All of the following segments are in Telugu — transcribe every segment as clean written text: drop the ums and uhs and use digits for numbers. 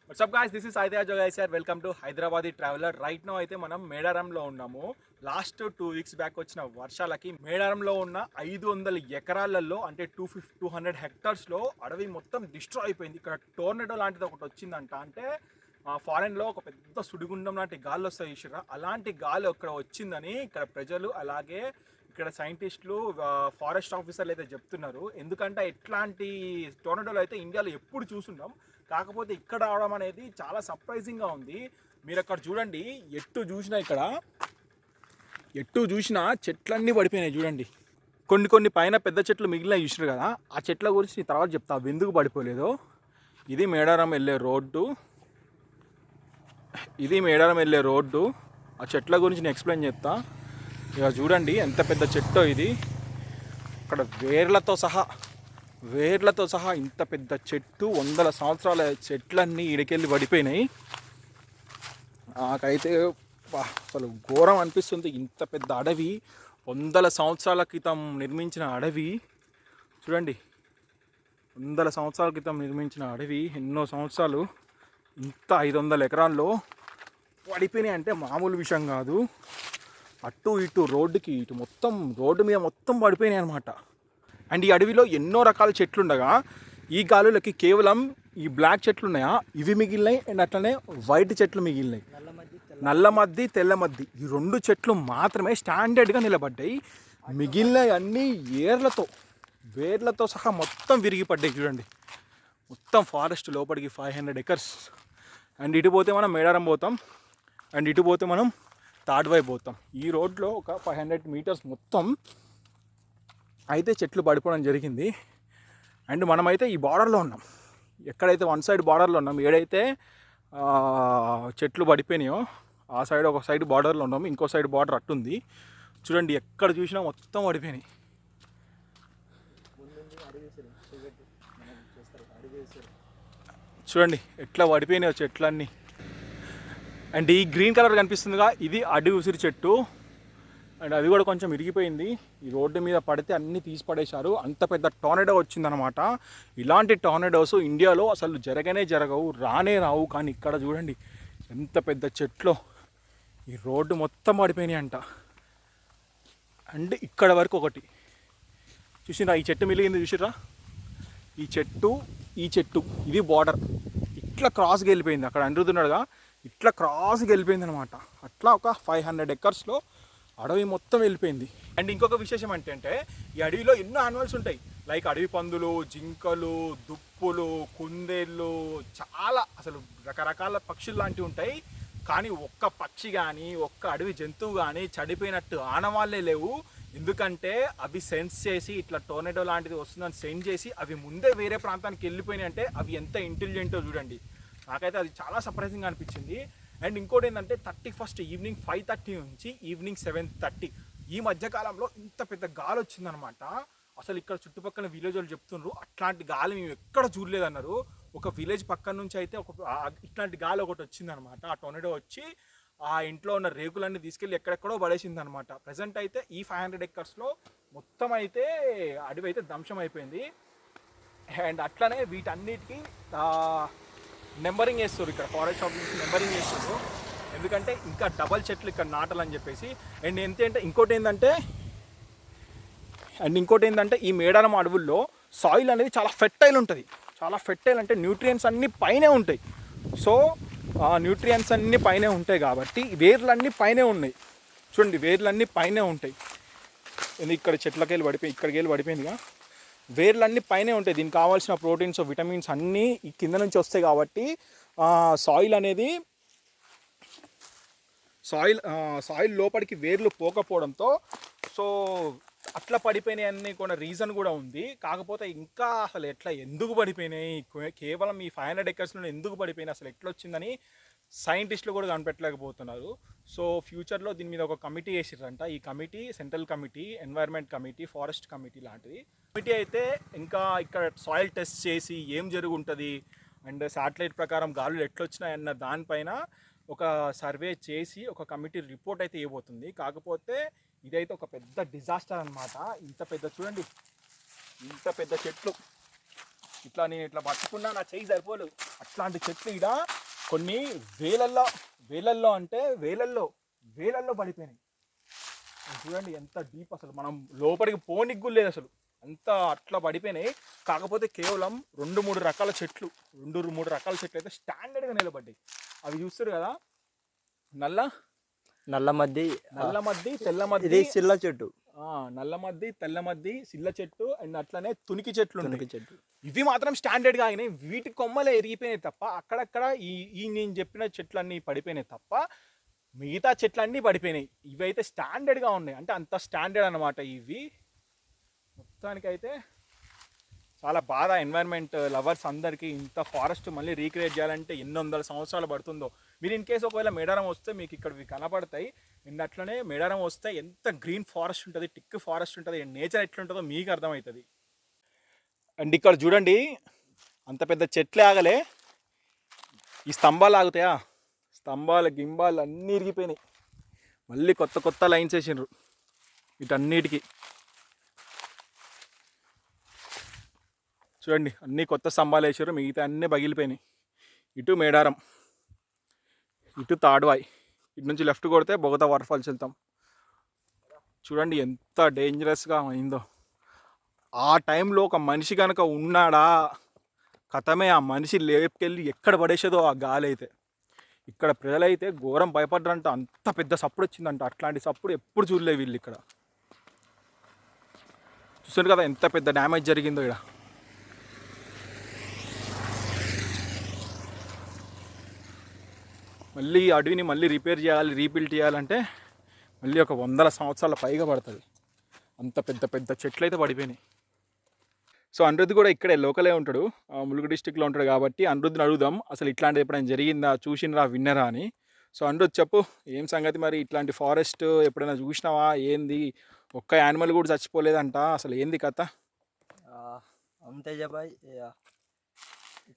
వాట్సాప్ గాయ్స్, దిస్ ఇస్ ఐదియా జోగైస్ sir. Welcome to Hyderabadi traveller. Right now అయితే మనం మేడారంలో ఉన్నాము. లాస్ట్ 2 వీక్స్ బ్యాక్ వచ్చిన వర్షాలకి మేడారంలో ఉన్న 500 ఎకరాలలో అంటే 200 హెక్టార్స్లో అడవి మొత్తం డిస్ట్రాయ్ అయిపోయింది. ఇక్కడ టోర్నడో లాంటిది ఒకటి వచ్చిందంట. అంటే ఫారెన్లో ఒక పెద్ద సుడిగుండం లాంటి గాలి వస్తాయి చూసారా, అలాంటి గాలి ఇక్కడ వచ్చిందని ఇక్కడ ప్రజలు అలాగే ఇక్కడ సైంటిస్టులు ఫారెస్ట్ ఆఫీసర్లు అయితే చెప్తున్నారు. ఎందుకంటే ఇట్లాంటి టోర్నడోలు అయితే ఇండియాలో ఎప్పుడు చూస్తున్నాం, కాకపోతే ఇక్కడ రావడం అనేది చాలా సర్ప్రైజింగ్గా ఉంది. మీరు అక్కడ చూడండి, ఎట్టు చూసినా చెట్లన్నీ పడిపోయినాయి చూడండి. కొన్ని పైన పెద్ద చెట్లు మిగిలిన చూసినారు కదా, ఆ చెట్ల గురించి తర్వాత చెప్తా ఎందుకు పడిపోలేదో. ఇది మేడారం వెళ్ళే రోడ్డు. ఆ చెట్ల గురించి నేను ఎక్స్ప్లెయిన్ చేస్తా. ఇక చూడండి ఎంత పెద్ద చెట్టో ఇది. అక్కడ వేర్లతో సహా ఇంత పెద్ద చెట్టు, 100 సంవత్సరాల చెట్లన్నీ ఇడికెళ్ళి పడిపోయినాయి. నాకైతే అసలు ఘోరం అనిపిస్తుంది. ఇంత పెద్ద అడవి, 100 సంవత్సరాల క్రితం నిర్మించిన అడవి చూడండి. 100 సంవత్సరాల క్రితం నిర్మించిన అడవి ఎన్నో సంవత్సరాలు ఇంత 500 ఎకరాల్లో పడిపోయినాయి అంటే మామూలు విషయం కాదు. అటు ఇటు రోడ్డు మీద మొత్తం పడిపోయినాయి అనమాట. అండ్ ఈ అడవిలో ఎన్నో రకాల చెట్లు ఉండగా ఈ గాలులకి కేవలం ఈ బ్లాక్ చెట్లు ఉన్నాయా, ఇవి మిగిలినాయి. అండ్ అట్లనే వైట్ చెట్లు మిగిలినాయి, నల్లమద్ది తెల్లమద్ది. ఈ 2 చెట్లు మాత్రమే స్టాండర్డ్గా నిలబడ్డాయి. మిగిలినవి అన్నీ వేర్లతో సహా మొత్తం విరిగిపడ్డాయి చూడండి. మొత్తం ఫారెస్ట్ లోపలికి 500 ఎకర్స్. అండ్ ఇటు పోతే మనం మేడారం పోతాం, అండ్ ఇటు పోతే మనం తాడ్వాయి పోతాం. ఈ రోడ్లో ఒక 500 మీటర్స్ మొత్తం అయితే చెట్లు పడిపోవడం జరిగింది. అండ్ మనమైతే ఈ బార్డర్లో ఉన్నాం. ఎక్కడైతే వన్ సైడ్ బార్డర్లో ఉన్నాం, ఏడైతే చెట్లు పడిపోయినాయో ఆ సైడ్ ఒక సైడ్ బార్డర్లో ఉన్నాం, ఇంకో సైడ్ బార్డర్ అట్టుంది చూడండి. ఎక్కడ చూసినా మొత్తం పడిపోయినాయి. చూడండి ఎట్లా పడిపోయినాయో చెట్లన్నీ. అండ్ ఈ గ్రీన్ కలర్ కనిపిస్తుందిగా, ఇది అడవి ఉసిరి చెట్టు. అండ్ అది కూడా కొంచెం ఇరిగిపోయింది. ఈ రోడ్డు మీద పడితే అన్నీ తీసి పడేశారు. అంత పెద్ద టోర్నడో వచ్చిందనమాట. ఇలాంటి టోర్నడోస్ ఇండియాలో అసలు జరగవు, రావు. కానీ ఇక్కడ చూడండి ఎంత పెద్ద చెట్లు, ఈ రోడ్డు మొత్తం పడిపోయినాయి అంట. అండ్ ఇక్కడ వరకు ఒకటి చూసిరా, ఈ చెట్టు మిలిగింది చూసిరా, ఈ చెట్టు ఇది బార్డర్ ఇట్లా క్రాస్కి వెళ్ళిపోయింది. అక్కడ అంటున్నాడుగా, ఇట్లా క్రాస్కి వెళ్ళిపోయింది అనమాట. అట్లా ఒక 500 ఎకర్స్లో అడవి మొత్తం వెళ్ళిపోయింది. అండ్ ఇంకొక విశేషం ఏంటంటే ఈ అడవిలో ఎన్నో యానిమల్స్ ఉంటాయి. లైక్ అడవి పందులు, జింకలు, దుప్పులు, కుందేళ్ళు, చాలా అసలు రకరకాల పక్షులు లాంటివి ఉంటాయి. కానీ ఒక్క పక్షి కానీ ఒక్క అడవి జంతువు కానీ చనిపోయినట్టు ఆనవాళ్ళే లేవు. ఎందుకంటే అవి సెన్స్ చేసి ఇట్లా టోర్నడో లాంటిది వస్తుందని సెన్స్ చేసి అవి ముందే వేరే ప్రాంతానికి వెళ్ళిపోయినాయి. అంటే అవి ఎంత ఇంటెలిజెంటో చూడండి. నాకైతే అది చాలా సర్ప్రైజింగ్గా అనిపించింది. అండ్ ఇంకోటి ఏంటంటే 31st ఈవినింగ్ 5:30 నుంచి ఈవినింగ్ 7:30 ఈ మధ్యకాలంలో ఇంత పెద్ద గాలి వచ్చిందనమాట. అసలు ఇక్కడ చుట్టుపక్కల విలేజ్ వాళ్ళు చెప్తున్నారు అట్లాంటి గాలి మేము ఎక్కడ చూడలేదన్నారు. ఒక విలేజ్ పక్కన నుంచి అయితే ఇట్లాంటి గాలి ఒకటి వచ్చిందనమాట. ఆ టోర్నడో వచ్చి ఆ ఇంట్లో ఉన్న రేకులన్నీ తీసుకెళ్ళి ఎక్కడెక్కడో పడేసింది అనమాట. ప్రజెంట్ అయితే ఈ 500 ఎకర్స్లో మొత్తం అయితే అడవి అయితే ధ్వంసం అయిపోయింది. అండ్ అట్లనే వీటన్నిటికీ నెంబరింగ్ చేస్తారు. ఇక్కడ ఫారెస్ట్ ఆఫీస్ నెంబరింగ్ చేస్తారు. ఎందుకంటే ఇంకా డబల్ చెట్లు ఇక్కడ నాటాలని చెప్పేసి. అండ్ ఇంకోటి ఏంటంటే ఈ మేడారం అడవుల్లో సాయిల్ అనేది చాలా ఫెర్టైల్ ఉంటుంది. చాలా ఫెర్టైల్ అంటే న్యూట్రియంట్స్ అన్నీ పైనే ఉంటాయి. సో న్యూట్రియంట్స్ అన్నీ పైనే ఉంటాయి కాబట్టి వేర్లన్నీ పైనే ఉన్నాయి చూడండి. వేర్లన్నీ పైనే ఉంటాయి. ఇక్కడ చెట్లకి వెళ్ళి ఇక్కడికి వెళ్ళి పడిపోయిందిగా. వేర్లన్నీ పైనే ఉంటాయి. దీనికి కావాల్సిన ప్రోటీన్స్, విటమిన్స్ అన్నీ ఈ కింద నుంచి వస్తాయి కాబట్టి సాయిల్ లోపలికి వేర్లు పోకపోవడంతో సో అట్లా పడిపోయినాయి అన్నీ కూడా రీజన్ కూడా ఉంది. కాకపోతే ఇంకా అసలు ఎందుకు పడిపోయినాయి, కేవలం ఈ 500 ఎకర్స్లో ఎందుకు పడిపోయినాయి, అసలు ఎట్లా వచ్చిందని సైంటిస్టులు కూడా కనిపెట్టలేకపోతున్నారు. సో ఫ్యూచర్లో దీని మీద ఒక కమిటీ వేసిర్రంట. ఈ committee central committee, environment committee, forest committee లాంటిది కమిటీ అయితే ఇంకా ఇక్కడ సాయిల్ టెస్ట్ చేసి ఏం జరుగుంటుంది అండ్ శాటిలైట్ ప్రకారం గాలులు ఎట్లొచ్చినాయన్న దానిపైన ఒక సర్వే చేసి ఒక కమిటీ రిపోర్ట్ అయితే ఇవ్వబోతుంది. కాకపోతే ఇదైతే ఒక పెద్ద డిజాస్టర్ అనమాట. ఇంత పెద్ద చెట్లు, ఇట్లా నేను ఇట్లా పట్టుకున్నా నా చెయ్యి సరిపోలేదు. అట్లాంటి చెట్లు ఇక్కడ కొన్ని వేలల్లో అంటే వేలల్లో పడిపోయినాయి. చూడండి ఎంత డీప్, అసలు మనం లోపలికి పోనీకి కూడా లేదు అసలు, అంతా అట్లా పడిపోయినాయి. కాకపోతే కేవలం 2-3 రకాల చెట్లు అయితే స్టాండర్డ్గా నిలబడ్డాయి. అవి చూస్తారు కదా, నల్లమద్ది, తెల్లమద్ది, ఇది సిల్ల చెట్టు, నల్లమద్ది, తెల్లమద్ది, సిల్ల చెట్టు అండ్ అట్లనే తునికి చెట్లు. ఇవి మాత్రం స్టాండర్డ్గా ఆగినాయి. వీటి కొమ్మలే ఎరిగిపోయినాయి తప్ప అక్కడక్కడ ఈ నేను చెప్పిన చెట్లన్నీ పడిపోయినాయి తప్ప మిగతా చెట్లన్నీ పడిపోయినాయి. ఇవి అయితే స్టాండర్డ్గా ఉన్నాయి, అంటే అంత స్టాండర్డ్ అనమాట ఇవి. మొత్తానికైతే చాలా బాధ. ఎన్వైర్న్మెంట్ లవర్స్ అందరికీ ఇంత ఫారెస్ట్ మళ్ళీ రీక్రియేట్ చేయాలంటే ఎన్ని వందల సంవత్సరాలు పడుతుందో. మీరు ఇన్ కేసు ఒకవేళ మేడారం వస్తే మీకు ఇక్కడ కనపడతాయి. అండ్ అట్లనే మేడారం వస్తే ఎంత గ్రీన్ ఫారెస్ట్ ఉంటుంది, టిక్ ఫారెస్ట్ ఉంటుంది, నేచర్ ఎట్లుంటుందో మీకు అర్థమవుతుంది. అండ్ ఇక్కడ చూడండి, అంత పెద్ద చెట్లే ఆగలే, ఈ స్తంభాలు ఆగుతాయా, గింబాలు అన్నీ ఇరిగిపోయినాయి. మళ్ళీ కొత్త లైన్స్ వేసిండ్రు వీటన్నిటికీ. చూడండి అన్నీ కొత్త స్తంభాలు వేసారు, మిగతా అన్నీ పగిలిపోయినాయి. ఇటు మేడారం, ఇటు తాడ్వాయి, ఇటు నుంచి లెఫ్ట్ కొడితే బొగతా వాటర్ ఫాల్స్ వెళ్తాం. చూడండి ఎంత డేంజరస్గా అయిందో. ఆ టైంలో ఒక మనిషి కనుక ఉన్నాడా కథమే, ఆ మనిషి లేపుకెళ్ళి ఎక్కడ పడేసేదో ఆ గాలి అయితే. ఇక్కడ ప్రజలైతే ఘోరం భయపడ్డారంట, అంత పెద్ద సప్పుడు వచ్చిందంట. అట్లాంటి సప్పుడు ఎప్పుడు చూడలేదు వీళ్ళు ఇక్కడ. చూసారు కదా ఎంత పెద్ద డ్యామేజ్ జరిగిందో ఇక్కడ. మళ్ళీ అడవిని మళ్ళీ రిపేర్ చేయాలి, రీబిల్డ్ చేయాలంటే మళ్ళీ ఒక 100 సంవత్సరాల పైగా పడుతుంది. అంత పెద్ద చెట్లు అయితే పడిపోయినాయి. సో అనిరుద్ధ్ కూడా ఇక్కడే లోకలే ఉంటాడు, ములుగు డిస్టిక్లో ఉంటాడు కాబట్టి అనిరుద్ధ్ని అడుగుదాం అసలు ఇట్లాంటిది ఎప్పుడైనా జరిగిందా, చూసినరా, విన్నరా అని. సో అనిరుద్ధ్ చెప్పు, ఏం సంగతి మరి, ఇట్లాంటి ఫారెస్ట్ ఎప్పుడైనా చూసినావా, ఏంది, ఒక్క యానిమల్ కూడా చచ్చిపోలేదంట, అసలు ఏంది కథ? అంతే బాయ్,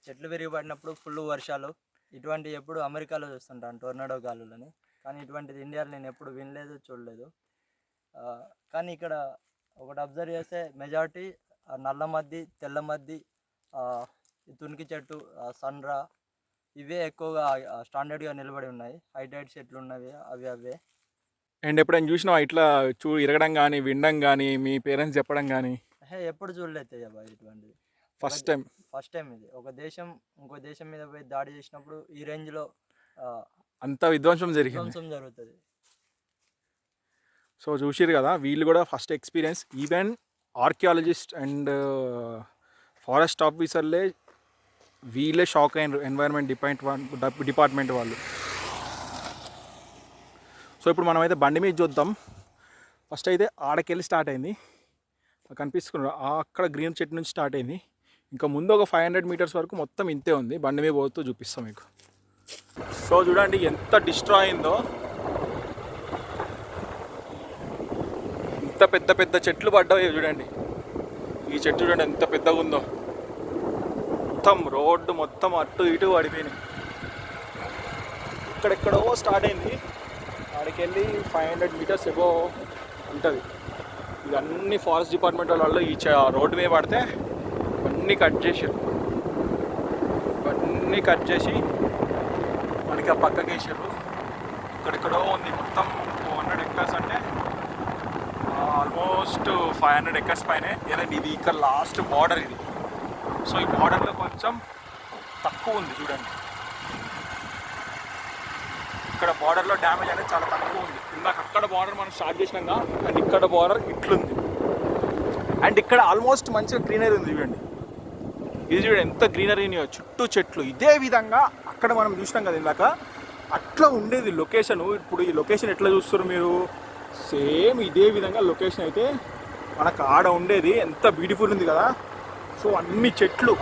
చెట్లు విరిగిపడినప్పుడు ఫుల్ వర్షాలు, ఇటువంటి ఎప్పుడు అమెరికాలో చూస్తుంటాను టోర్నాడో గాలులని, కానీ ఇటువంటిది ఇండియాలో నేను ఎప్పుడు వినలేదు, చూడలేదు. కానీ ఇక్కడ ఒకటి అబ్జర్వ్ చేస్తే మెజారిటీ నల్లమద్ది, తెల్లమద్ది, తునికి చెట్టు, సన్రా, ఇవే ఎక్కువగా స్టాండర్డ్గా నిలబడి ఉన్నాయి. హైటైట్ చెట్లు ఉన్నవి అవే. అండ్ ఎప్పుడైనా చూసినావా ఇట్లా ఇరగడం కానీ, వినడం కానీ, మీ పేరెంట్స్ చెప్పడం కానీ? ఎప్పుడు చూడలేదు బాయ్ ఇటువంటిది, ఫస్ట్ టైం ఇది. ఒక దేశం ఇంకో దేశం మీద పోయి దాడి చేసినప్పుడు ఈ రేంజ్లో అంత విధ్వంసం జరుగుతుంది. సో చూసిరు కదా, వీళ్ళు కూడా first experience. Even archaeologist and forest ఆఫీసర్లే వీళ్ళే షాక్ అయినారు, ఎన్వైర్న్మెంట్ డిపార్ట్మెంట్ వాళ్ళు. సో ఇప్పుడు మనమైతే బండి మీద చూద్దాం. ఫస్ట్ అయితే ఆడకెళ్ళి స్టార్ట్ అయింది, కనిపిస్తున్నారు అక్కడ గ్రీన్ చెట్టు నుంచి స్టార్ట్ అయింది. ఇంకా ముందు ఒక 500 మీటర్స్ వరకు మొత్తం ఇంతే ఉంది. బండి మీద పోతూ చూపిస్తాం మీకు. సో చూడండి ఎంత డిస్ట్రాయ్ అయిందో, ఎంత పెద్ద చెట్లు పడ్డాయి చూడండి. ఈ చెట్టు చూడండి ఎంత పెద్దగా ఉందో, మొత్తం రోడ్డు మొత్తం అటు ఇటు పడిపోయినాయి. ఇక్కడెక్కడో స్టార్ట్ అయింది, ఆడికెళ్ళి 500 మీటర్స్ ఎబో ఉంటుంది. ఇవన్నీ ఫారెస్ట్ డిపార్ట్మెంట్ వాళ్ళు ఈ రోడ్డు మీద పడితే ఇవన్నీ కట్ చేసారు. మనకి ఆ పక్కకి వేసారు. ఇక్కడెక్కడో ఉంది మొత్తం 200 ఎకర్స్, అంటే ఆల్మోస్ట్ 500 ఎకర్స్ పైనే. ఏదండి ఇది ఇక్కడ లాస్ట్ బార్డర్ ఇది. సో ఈ బార్డర్లో కొంచెం తక్కువ ఉంది చూడండి. ఇక్కడ బార్డర్లో డ్యామేజ్ అనేది చాలా తక్కువ ఉంది. ఇందాక అక్కడ బార్డర్ మనం స్టార్ట్ చేసినాక, అండ్ ఇక్కడ బార్డర్ ఇట్లుంది. అండ్ ఇక్కడ ఆల్మోస్ట్ మంచిగా గ్రీనరీ ఉంది చూడండి. ఇది చూడండి ఎంత గ్రీనరీ ఉన్నాయో, చుట్టూ చెట్లు. ఇదే విధంగా అక్కడ మనం చూసినాం కదా ఇందాక, అట్లా ఉండేది లొకేషన్. ఇప్పుడు ఈ లొకేషన్ ఎట్లా చూస్తారు మీరు, సేమ్ ఇదే విధంగా లొకేషన్ అయితే మనకు ఆడ ఉండేది. ఎంత బ్యూటిఫుల్ ఉంది కదా. సో అన్ని చెట్లు,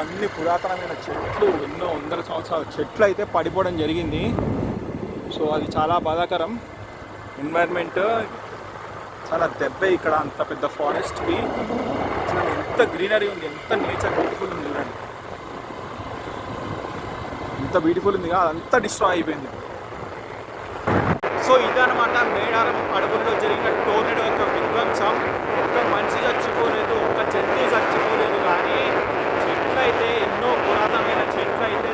అన్ని పురాతనమైన చెట్లు, ఎన్నో వందల సంవత్సరాల చెట్లు అయితే పడిపోవడం జరిగింది. సో అది చాలా బాధాకరం. ఎన్వైర్న్మెంట్ చాలా దెబ్బే ఇక్కడ, అంత పెద్ద ఫారెస్ట్కి. ఎంత గ్రీనరీ ఉంది, ఎంత నేచర్ బ్యూటిఫుల్ ఉంది చూడండి, ఎంత బ్యూటిఫుల్ ఉంది కదా, అదంతా డిస్ట్రాయ్ అయిపోయింది. సో ఇదనమాట మేడారం అడవుల్లో జరిగిన టోర్నడో యొక్క విధ్వంసం. ఒక్క మనిషి చచ్చిపోలేదు, ఒక్క జంతువు చచ్చిపోలేదు, కానీ అయితే